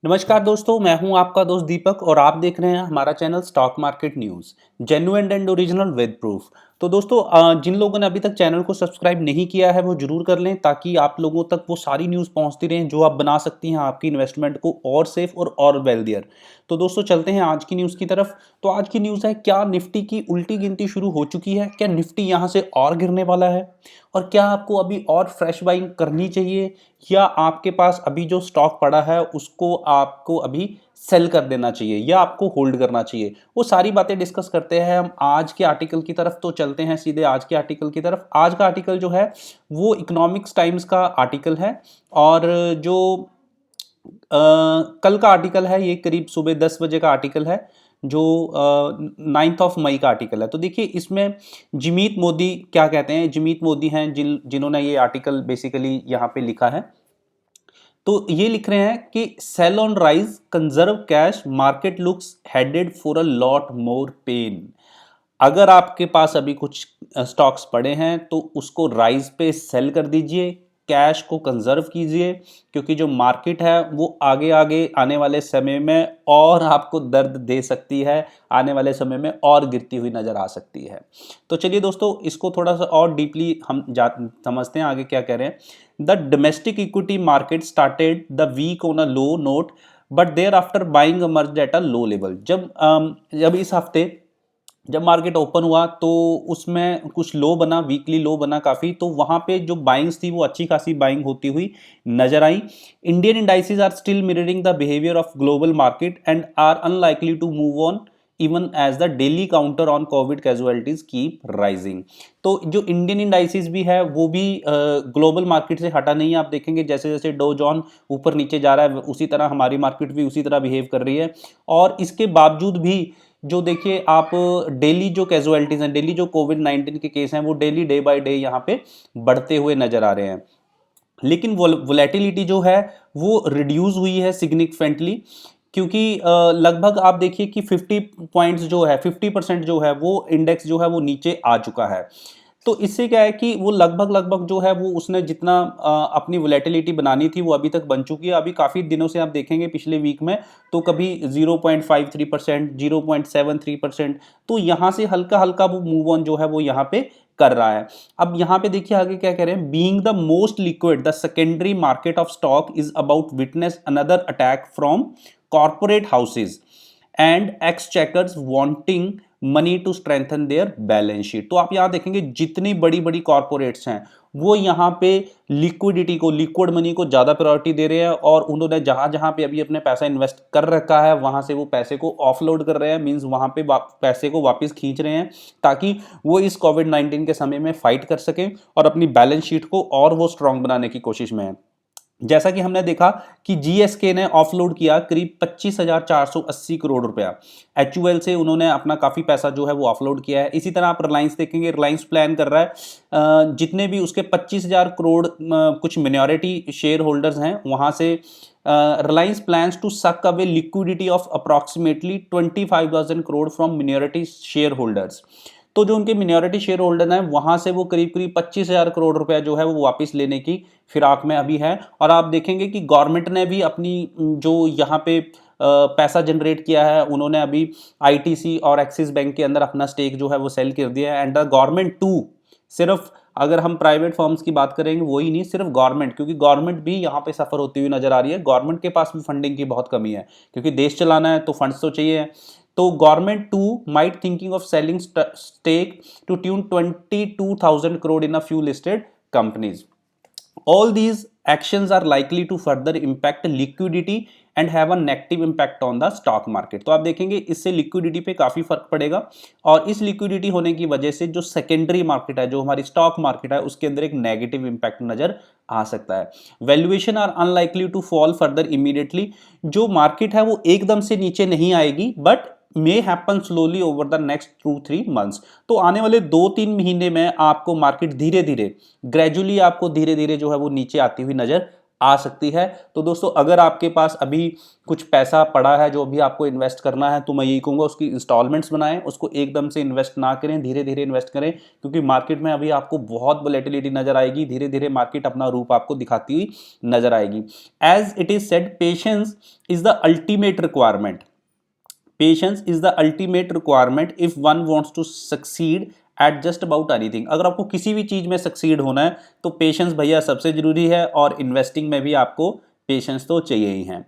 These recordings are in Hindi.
नमस्कार दोस्तों, मैं हूं आपका दोस्त दीपक और आप देख रहे हैं हमारा channel stock market news genuine and original with proof. तो दोस्तों, जिन लोगों ने अभी तक चैनल को सब्सक्राइब नहीं किया है वो जरूर कर लें ताकि आप लोगों तक वो सारी न्यूज़ पहुंचती रहें जो आप बना सकती हैं आपकी इन्वेस्टमेंट को और सेफ और वेल्दियर। तो दोस्तों, चलते हैं आज की न्यूज़ की तरफ। तो आज की न्यूज़ है, क्या निफ्टी की उल्टी गिनती शुरू हो चुकी है? क्या निफ्टी यहां से और गिरने वाला है? और क्या आपको अभी और फ्रेश बाइंग करनी चाहिए, या आपके पास अभी जो स्टॉक पड़ा है उसको आपको अभी सेल कर देना चाहिए या आपको होल्ड करना चाहिए? वो सारी बातें डिस्कस करते हैं हम आज के आर्टिकल की तरफ। तो चलते हैं सीधे आज के आर्टिकल की तरफ। आज का आर्टिकल जो है वो इकोनॉमिक्स टाइम्स का आर्टिकल है, और जो कल का आर्टिकल है ये करीब सुबह 10 बजे का आर्टिकल है, जो 9 मई का आर्टिकल है। तो देखिए, इसमें जिमीत मोदी क्या कहते हैं। जिमीत मोदी हैं जिन्होंने ये आर्टिकल बेसिकली यहाँ पे लिखा है। तो ये लिख रहे हैं कि sell on rise, conserve cash, market looks headed for a lot more pain. अगर आपके पास अभी कुछ स्टॉक्स पड़े हैं तो उसको राइज पे सेल कर दीजिए, कैश को कंजर्व कीजिए, क्योंकि जो मार्केट है वो आगे आगे आने वाले समय में और आपको दर्द दे सकती है, आने वाले समय में और गिरती हुई नजर आ सकती है। तो चलिए दोस्तों, इसको थोड़ा सा और डीपली हम समझते हैं आगे क्या कह रहे हैं। The domestic equity market started the week on a low note, but thereafter buying emerged at a low level. जब इस हफ्ते जब मार्केट ओपन हुआ तो उसमें कुछ लो बना, वीकली लो बना काफ़ी, तो वहाँ पे जो बाइंग्स थी वो अच्छी खासी बाइंग होती हुई नजर आई। Indian indices are still mirroring the behaviour of global market and are unlikely to move on even as the daily counter on Covid casualties keep rising. तो जो इंडियन इंडाइसेस भी है वो भी ग्लोबल मार्केट से हटा नहीं है। आप देखेंगे जैसे जैसे डो जॉन ऊपर नीचे जा रहा है उसी तरह हमारी मार्केट भी उसी तरह बिहेव कर रही है। और इसके बावजूद भी जो देखिए आप, डेली जो कैजुअलिटीज हैं, डेली जो कोविड-19 के केस हैं, वो डेली डे बाय डे यहाँ पे बढ़ते हुए नजर आ रहे हैं। लेकिन वोलेटिलिटी जो है वो रिड्यूस हुई है सिग्निफिकेंटली, क्योंकि लगभग आप देखिए कि 50 पॉइंट्स जो है, 50% जो है वो इंडेक्स जो है वो नीचे आ चुका है। तो इससे क्या है कि वो लगभग लगभग जो है वो उसने जितना अपनी वोलेटिलिटी बनानी थी वो अभी तक बन चुकी है। अभी काफ़ी दिनों से आप देखेंगे पिछले वीक में तो कभी 0.53%, 0.73%, तो यहाँ से हल्का हल्का वो मूव ऑन जो है वो यहाँ पे कर रहा है। अब यहाँ पे देखिए आगे क्या कह रहे हैं। Being the most liquid, the secondary market of stock is about witness another attack from corporate houses and exchequers wanting money to strengthen their balance sheet. तो आप यहाँ देखेंगे जितनी बड़ी बड़ी कॉर्पोरेट्स हैं वो यहाँ पे लिक्विडिटी को, लिक्विड मनी को ज़्यादा प्रायोरिटी दे रहे हैं, और उन्होंने जहाँ जहाँ पे अभी अपने पैसा इन्वेस्ट कर रखा है वहाँ से वो पैसे को ऑफलोड कर रहे हैं, मीन्स वहाँ पे पैसे को वापस खींच रहे हैं ताकि वो इस कोविड-19 के समय में फाइट कर सकें और अपनी बैलेंस शीट को और वो स्ट्रांग बनाने की कोशिश में है। जैसा कि हमने देखा कि जीएसके ने ऑफलोड किया करीब 25,480 करोड़ रुपया, एचयूएल से उन्होंने अपना काफ़ी पैसा जो है वो ऑफलोड किया है। इसी तरह आप रिलायंस देखेंगे, रिलायंस प्लान कर रहा है जितने भी उसके 25,000 करोड़ कुछ मिनॉरिटी शेयर होल्डर्स हैं वहाँ से Reliance plans to suck away liquidity of approximately 25,000 crore from minority shareholders. तो जो उनके मिनॉरिटी शेयर होल्डर हैं वहां से वो करीब करीब 25,000 करोड़ रुपया जो है वो वापस लेने की फिराक में अभी है। और आप देखेंगे कि गवर्नमेंट ने भी अपनी जो यहाँ पे पैसा जनरेट किया है, उन्होंने अभी आईटीसी और एक्सिस बैंक के अंदर अपना स्टेक जो है वो सेल कर दिया है। एंड द गवर्नमेंट टू, सिर्फ अगर हम प्राइवेट फर्म्स की बात करेंगे वही नहीं, सिर्फ गवर्नमेंट, क्योंकि गवर्नमेंट भी यहाँ पे सफर होती हुई नजर आ रही है। गवर्नमेंट के पास भी फंडिंग की बहुत कमी है, क्योंकि देश चलाना है तो फंड्स तो चाहिए। तो government too might thinking of selling stake to tune 22,000 crore in a few listed companies. All these actions are likely to further impact liquidity and have a negative impact on the stock market। तो आप देखेंगे इससे लिक्विडिटी पे काफ़ी फर्क पड़ेगा, और इस लिक्विडिटी होने की वजह से जो सेकेंडरी मार्केट है, जो हमारी स्टॉक मार्केट है, उसके अंदर एक नेगेटिव इंपैक्ट नजर आ सकता है। Valuation are unlikely to fall further immediately. जो मार्केट है वो एकदम से नीचे नहीं आएगी, but may happen slowly over the next 2-3 months. तो आने वाले 2-3 महीने में आपको मार्केट धीरे धीरे, ग्रेजुअली आपको धीरे धीरे जो है वो नीचे आती हुई नजर आ सकती है। तो दोस्तों अगर आपके पास अभी कुछ पैसा पड़ा है जो भी आपको इन्वेस्ट करना है, तो मैं यही कहूँगा उसकी इंस्टॉलमेंट्स बनाएं, उसको एकदम से इन्वेस्ट ना करें, धीरे धीरे इन्वेस्ट करें, क्योंकि मार्केट में अभी आपको बहुत वोलेटिलिटी नजर आएगी, धीरे धीरे मार्केट अपना रूप आपको दिखाती हुई नजर आएगी। As it is said, patience is the ultimate requirement. Patience is the ultimate requirement if one wants to succeed at just about anything. अगर आपको किसी भी चीज में सक्सीड होना है तो पेशेंस भैया सबसे जरूरी है, और इन्वेस्टिंग में भी आपको पेशेंस तो चाहिए ही है,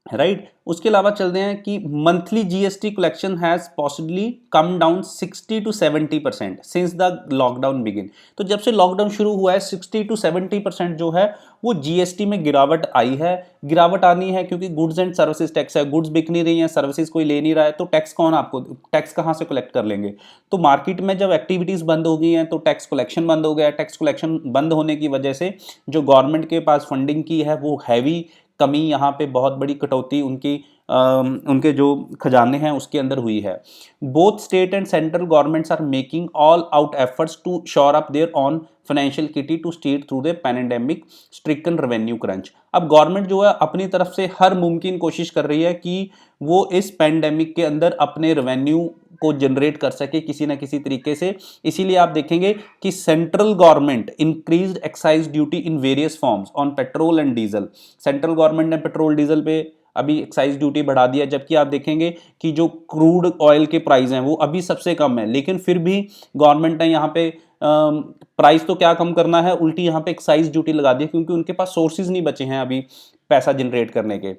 राइट। उसके अलावा चलते हैं कि monthly GST collection has possibly come down 60 to 70% since the lockdown begin. तो जब से लॉकडाउन शुरू हुआ है 60 to 70% जो है वो जीएसटी में गिरावट आई है। गिरावट आनी है क्योंकि गुड्स एंड सर्विसेज टैक्स है, गुड्स बिक नहीं रही है, सर्विसेज कोई ले नहीं रहा है, तो टैक्स कौन आपको, टैक्स कहाँ से कलेक्ट कर लेंगे। तो मार्केट में जब एक्टिविटीज बंद हो गई हैं तो टैक्स कलेक्शन बंद हो गया। टैक्स कलेक्शन बंद होने की वजह से जो गवर्नमेंट के पास फंडिंग की है वो हैवी कमी, यहाँ पे बहुत बड़ी कटौती उनके जो खजाने हैं उसके अंदर हुई है। Both state and central governments are making all out efforts to shore up their own financial kitty to state through the pandemic stricken revenue crunch. अब गवर्नमेंट जो है अपनी तरफ से हर मुमकिन कोशिश कर रही है कि वो इस पैंडेमिक के अंदर अपने रेवेन्यू को जनरेट कर सके किसी ना किसी तरीके से। इसीलिए आप देखेंगे कि central government increased excise duty in various forms on petrol and diesel. Central government ने पेट्रोल डीजल पे अभी एक्साइज ड्यूटी बढ़ा दिया, जबकि आप देखेंगे कि जो क्रूड ऑयल के प्राइस हैं वो अभी सबसे कम है, लेकिन फिर भी गवर्नमेंट ने यहाँ पे प्राइस तो क्या कम करना है, उल्टी यहाँ पे एक्साइज ड्यूटी लगा दी, क्योंकि उनके पास सोर्सेज नहीं बचे हैं अभी पैसा जनरेट करने के,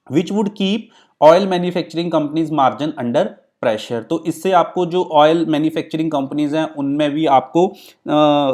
which would keep oil manufacturing companies margin under pressure. तो इससे आपको जो ऑयल मैन्युफैक्चरिंग कंपनीज हैं उनमें भी आपको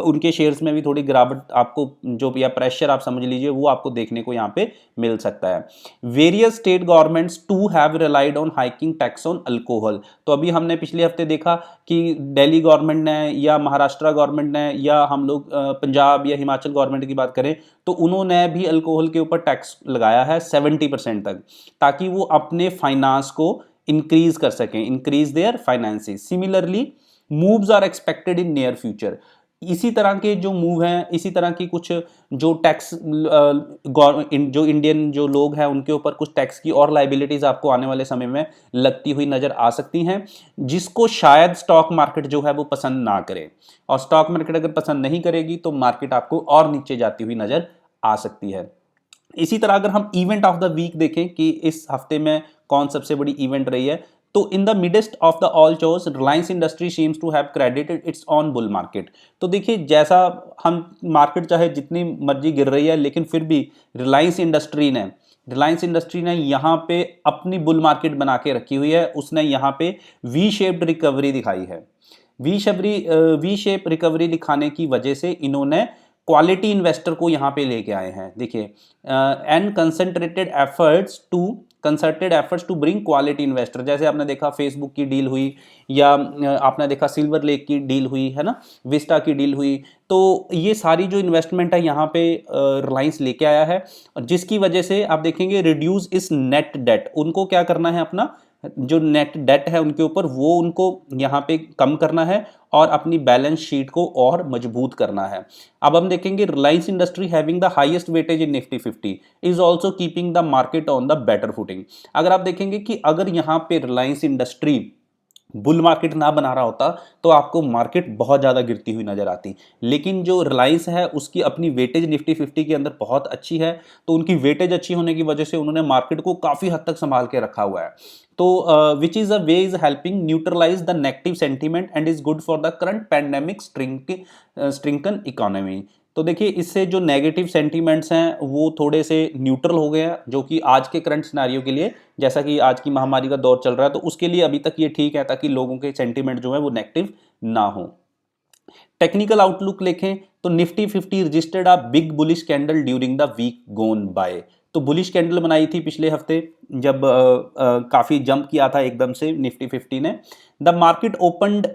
उनके शेयर्स में भी थोड़ी गिरावट आपको जो या प्रेशर आप समझ लीजिए वो आपको देखने को यहाँ पे मिल सकता है। Various state governments to have relied on hiking tax on alcohol. तो अभी हमने पिछले हफ्ते देखा कि दिल्ली गवर्नमेंट ने या महाराष्ट्र गवर्नमेंट ने या हम लोग पंजाब या हिमाचल गवर्नमेंट की बात करें तो उन्होंने भी अल्कोहल के ऊपर टैक्स लगाया है 70% तक, ताकि वो अपने फाइनेंस को इंक्रीज कर सकें, increase their finances. Similarly moves are expected in near future. इसी तरह के जो मूव हैं, इसी तरह की कुछ जो टैक्स जो इंडियन जो लोग हैं उनके ऊपर कुछ टैक्स की और लाइबिलिटीज आपको आने वाले समय में लगती हुई नजर आ सकती हैं, जिसको शायद स्टॉक मार्केट जो है वो पसंद ना करे। और स्टॉक मार्केट अगर पसंद नहीं करेगी तो मार्केट आपको और नीचे जाती हुई नजर आ सकती है। इसी तरह अगर हम इवेंट ऑफ द वीक देखें कि इस हफ्ते में कौन सबसे बड़ी इवेंट रही है, तो in the midst of the all chaos Reliance industry seems to have credited its on bull market. तो देखिए जैसा हम मार्केट चाहे जितनी मर्जी गिर रही है लेकिन फिर भी रिलायंस इंडस्ट्री ने यहाँ पे अपनी बुल मार्केट बना के रखी हुई है। उसने यहाँ पे वी शेप्ड रिकवरी दिखाई है। वी शेप रिकवरी दिखाने की वजह से इन्होंने क्वालिटी इन्वेस्टर को यहाँ पे लेके आए हैं। देखिए and concerted efforts to bring quality investor. जैसे आपने देखा फेसबुक की डील हुई, या आपने देखा सिल्वर लेक की डील हुई है ना, विस्टा की डील हुई। तो ये सारी जो इन्वेस्टमेंट है यहाँ पे रिलायंस लेके आया है, जिसकी वजह से आप देखेंगे रिड्यूस इस नेट डेट। उनको क्या करना है, अपना जो नेट डेट है उनके ऊपर वो उनको यहाँ पे कम करना है और अपनी बैलेंस शीट को और मजबूत करना है। अब हम देखेंगे Reliance industry having the highest weightage in Nifty 50 is also keeping the market on the better footing. अगर आप देखेंगे कि अगर यहाँ पे रिलायंस इंडस्ट्री बुल मार्केट ना बना रहा होता तो आपको मार्केट बहुत ज़्यादा गिरती हुई नजर आती, लेकिन जो रिलायंस है उसकी अपनी वेटेज निफ्टी 50 के अंदर बहुत अच्छी है, तो उनकी वेटेज अच्छी होने की वजह से उन्होंने मार्केट को काफ़ी हद तक संभाल के रखा हुआ है। तो which is a way is helping neutralise the negative sentiment and is good for the current pandemic stricken economy. तो देखिए इससे जो नेगेटिव सेंटीमेंट्स हैं वो थोड़े से न्यूट्रल हो गए हैं, जो कि आज के करंट सिनेरियो के लिए, जैसा कि आज की महामारी का दौर चल रहा है तो उसके लिए अभी तक ये ठीक है, ताकि लोगों के सेंटीमेंट जो है वो नेगेटिव ना हो। टेक्निकल आउटलुक देखें तो Nifty 50 registered a big bullish candle during the week gone by. तो बुलिश कैंडल बनाई थी पिछले हफ्ते जब काफ़ी जंप किया था एकदम से निफ्टी 50 ने। The market opened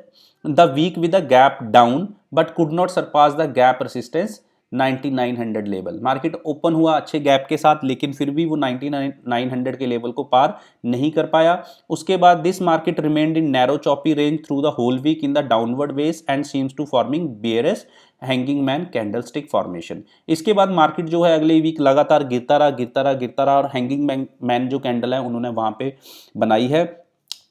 the week with a gap down but could not surpass the gap resistance 9900 level. Market open हुआ अच्छे गैप के साथ, लेकिन फिर भी वो 9900 के लेवल को पार नहीं कर पाया। उसके बाद this market remained in narrow choppy range through the whole week in the downward wedge and seems to forming bearish hanging man candlestick formation. इसके बाद मार्केट जो है अगले वीक लगातार गिरता रहा और हैंगिंग मैन जो कैंडल है उन्होंने वहां पे बनाई है।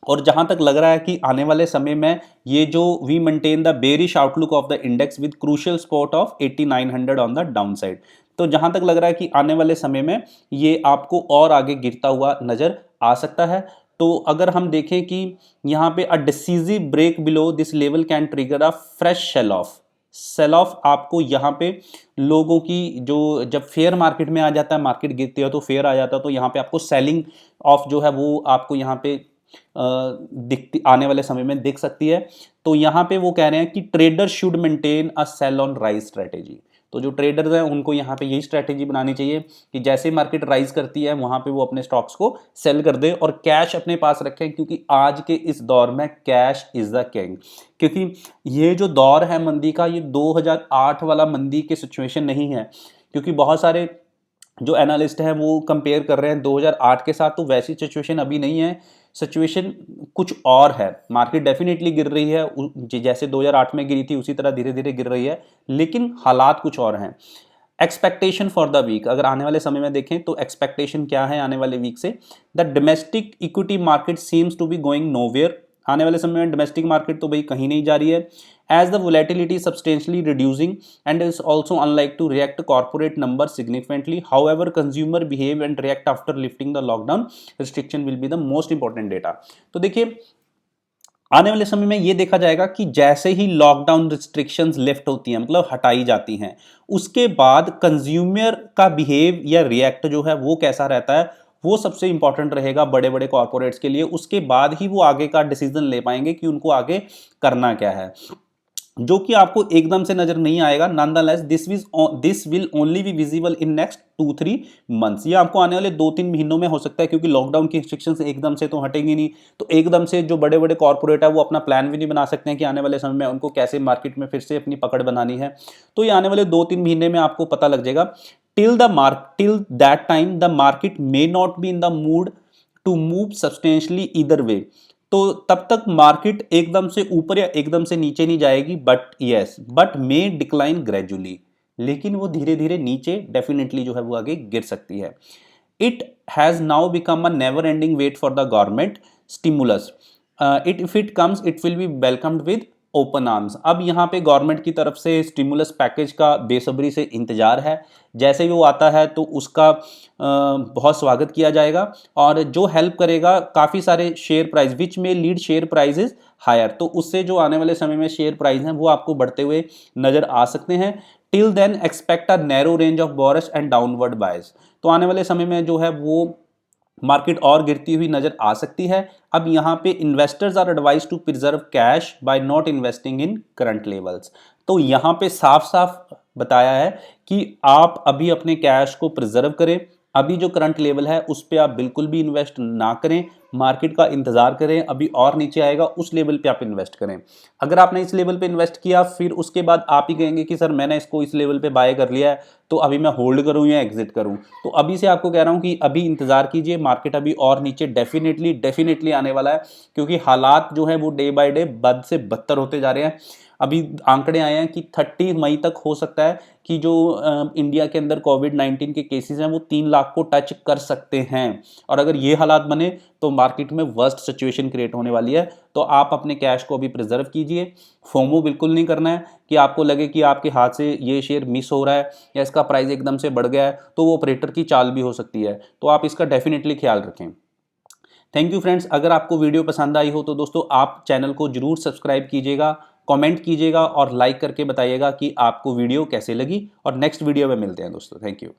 और जहां तक लग रहा है कि आने वाले समय में ये जो we maintain the bearish outlook of the index with crucial spot of 8900 on the down side. तो जहां तक लग रहा है कि आने वाले समय में ये आपको और आगे गिरता हुआ नजर आ सकता है। तो अगर हम देखें कि यहाँ पे a decisive break below this level can trigger a fresh sell off आपको यहाँ पे लोगों की जो जब फेयर मार्केट में आ जाता है, मार्केट गिरती है तो फेयर आ जाता है, तो यहाँ पे आपको सेलिंग ऑफ जो है वो आपको यहाँ पे दिखती आने वाले समय में दिख सकती है। तो यहाँ पे वो कह रहे हैं कि trader should maintain a sell on rise strategy. तो जो ट्रेडर्स हैं उनको यहाँ पे यही स्ट्रेटेजी बनानी चाहिए कि जैसे मार्केट राइज करती है वहाँ पे वो अपने स्टॉक्स को सेल कर दे और कैश अपने पास रखें, क्योंकि आज के इस दौर में कैश इज द किंग। क्योंकि ये जो दौर है मंदी का, ये 2008 वाला मंदी के सिचुएशन नहीं है, क्योंकि बहुत सारे जो एनालिस्ट हैं वो कंपेयर कर रहे हैं 2008 के साथ, तो वैसी सिचुएशन अभी नहीं है। सिचुएशन कुछ और है। मार्केट डेफिनेटली गिर रही है, जैसे 2008 में गिरी थी उसी तरह धीरे धीरे गिर रही है, लेकिन हालात कुछ और हैं। एक्सपेक्टेशन फॉर द वीक, अगर आने वाले समय में देखें तो एक्सपेक्टेशन क्या है आने वाले वीक से, the domestic equity market seems to be going nowhere. आने वाले समय में डोमेस्टिक मार्केट तो भाई कहीं नहीं जा रही है, as the volatility substantially reducing and is also unlike to react corporate number significantly. However consumer behave and react after lifting the lockdown restriction will be the most important data. तो देखिए आने वाले समय में ये देखा जाएगा कि जैसे ही लॉकडाउन रिस्ट्रिक्शंस लिफ्ट होती हैं, मतलब हटाई जाती हैं, उसके बाद कंज्यूमर का बिहेव या रिएक्ट जो है वो कैसा रहता है, वो सबसे इंपॉर्टेंट रहेगा बड़े बड़े कॉर्पोरेट्स के लिए। उसके बाद ही वो आगे का डिसीजन ले पाएंगे कि उनको आगे करना क्या है, जो कि आपको एकदम से नजर नहीं आएगा। Nonetheless this will only be visible in next 2-3 months. ये आपको आने वाले 2-3 महीनों में हो सकता है, क्योंकि लॉकडाउन की रिस्ट्रिक्शंस एकदम से तो हटेंगी नहीं। तो एकदम से जो बड़े बड़े कॉर्पोरेट है वो अपना प्लान भी नहीं बना सकते हैं कि आने वाले समय में उनको कैसे मार्केट में फिर से अपनी पकड़ बनानी है। तो ये आने वाले 2-3 महीने में आपको पता लग जाएगा। Till that time the market may not be in the mood to move substantially either way. तो तब तक मार्केट एकदम से ऊपर या एकदम से नीचे नहीं जाएगी, बट मे डिक्लाइन ग्रेजुअली, लेकिन वो धीरे धीरे नीचे डेफिनेटली जो है वो आगे गिर सकती है। It has now become a never ending wait for the government stimulus. If it comes it will be welcomed with open arms. अब यहाँ पे गवर्नमेंट की तरफ से स्टिमुलस पैकेज का बेसब्री से इंतजार है। जैसे ही वो आता है तो उसका बहुत स्वागत किया जाएगा, और जो हेल्प करेगा काफ़ी सारे शेयर प्राइस विच में लीड शेयर प्राइजेस हायर। तो उससे जो आने वाले समय में शेयर प्राइस हैं वो आपको बढ़ते हुए नजर आ सकते हैं। Till then expect a narrow range of bourses and downward bias. तो आने वाले समय में जो है वो मार्केट और गिरती हुई नजर आ सकती है। अब यहाँ पे investors are advise to preserve cash by not investing in current levels. तो यहाँ पे साफ साफ बताया है कि आप अभी अपने कैश को प्रिजर्व करें। अभी जो करंट लेवल है उस पर आप बिल्कुल भी इन्वेस्ट ना करें, मार्केट का इंतजार करें, अभी और नीचे आएगा उस लेवल पे आप इन्वेस्ट करें। अगर आपने इस लेवल पे इन्वेस्ट किया फिर उसके बाद आप ही कहेंगे कि सर मैंने इसको इस लेवल पे बाय कर लिया है तो अभी मैं होल्ड करूं या एग्जिट करूं, तो अभी से आपको कह रहा हूं कि अभी इंतजार कीजिए, मार्केट अभी और नीचे डेफिनेटली आने वाला है, क्योंकि हालात जो है वो डे बाय डे बद से बदतर होते जा रहे हैं। अभी आंकड़े आए हैं कि 30 मई तक हो सकता है कि जो इंडिया के अंदर कोविड-19 के केसेस हैं वो 3 लाख को टच कर सकते हैं, और अगर ये हालात बने तो मार्केट में वर्स्ट सिचुएशन क्रिएट होने वाली है। तो आप अपने कैश को अभी प्रिजर्व कीजिए। फोमो बिल्कुल नहीं करना है कि आपको लगे कि आपके हाथ से ये शेयर मिस हो रहा है या इसका प्राइस एकदम से बढ़ गया है, तो वो ऑपरेटर की चाल भी हो सकती है। तो आप इसका डेफिनेटली ख्याल रखें। Thank you friends. अगर आपको वीडियो पसंद आई हो तो दोस्तों आप चैनल को जरूर सब्सक्राइब कीजिएगा, कमेंट कीजिएगा और लाइक करके बताइएगा कि आपको वीडियो कैसे लगी, और नेक्स्ट वीडियो में मिलते हैं दोस्तों। Thank you.